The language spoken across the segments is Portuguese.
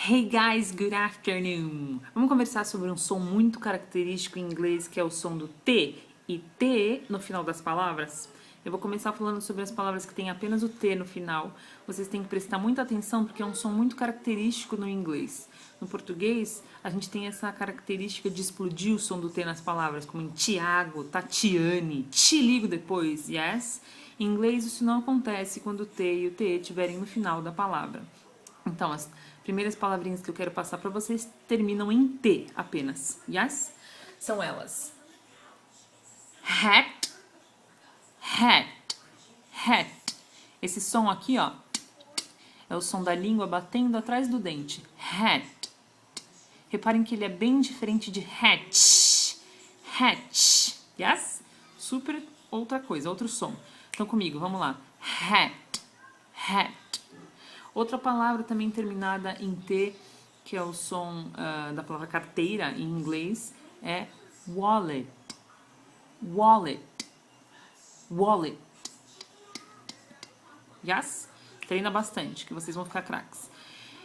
Hey guys, good afternoon! Vamos conversar sobre um som muito característico em inglês que é o som do T e T no final das palavras. Eu vou começar falando sobre as palavras que têm apenas o T no final. Vocês têm que prestar muita atenção porque é um som muito característico no inglês. No português, a gente tem essa característica de explodir o som do T nas palavras, como em Tiago, Tatiane, te ligo depois, yes? Em inglês, isso não acontece quando o T e o T estiverem no final da palavra. Então, as primeiras palavrinhas que eu quero passar para vocês terminam em T apenas, yes? São elas: hat, hat, hat. Esse som aqui, ó, é o som da língua batendo atrás do dente. Hat. Reparem que ele é bem diferente de hatch. Hatch, yes? Super outra coisa, outro som. Então comigo, vamos lá. Hat, hat. Outra palavra também terminada em T, que é o som da palavra carteira em inglês, é wallet. Wallet. Wallet. Yes? Treina bastante, que vocês vão ficar craques.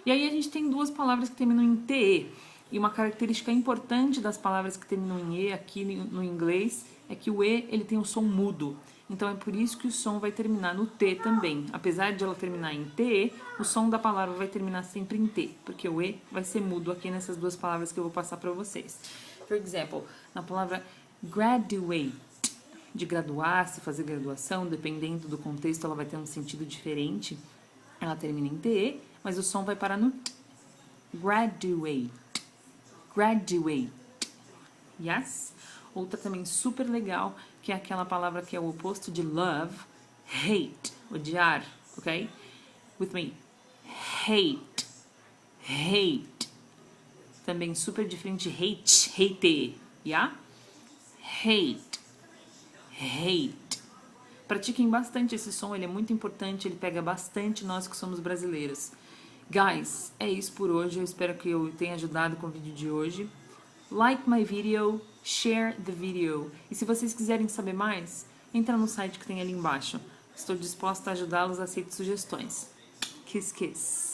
E aí a gente tem duas palavras que terminam em TE. E uma característica importante das palavras que terminam em E aqui no inglês é que o E ele tem um som mudo. Então é por isso que o som vai terminar no T também. Apesar de ela terminar em TE, o som da palavra vai terminar sempre em T, porque o E vai ser mudo aqui nessas duas palavras que eu vou passar para vocês. Por exemplo, na palavra graduate, de graduar-se, fazer graduação, dependendo do contexto, ela vai ter um sentido diferente. Ela termina em TE, mas o som vai parar no T. Graduate. Graduate. Yes? Outra também super legal, que é aquela palavra que é o oposto de love, hate, odiar, ok? With me. Hate. Hate. Também super diferente de hate, hate, yeah? Hate. Hate. Pratiquem bastante esse som, ele é muito importante, ele pega bastante nós que somos brasileiros. Guys, é isso por hoje, eu espero que eu tenha ajudado com o vídeo de hoje. Like my video, share the video. E se vocês quiserem saber mais, entra no site que tem ali embaixo. Estou disposta a ajudá-los, aceito sugestões. Kiss, kiss.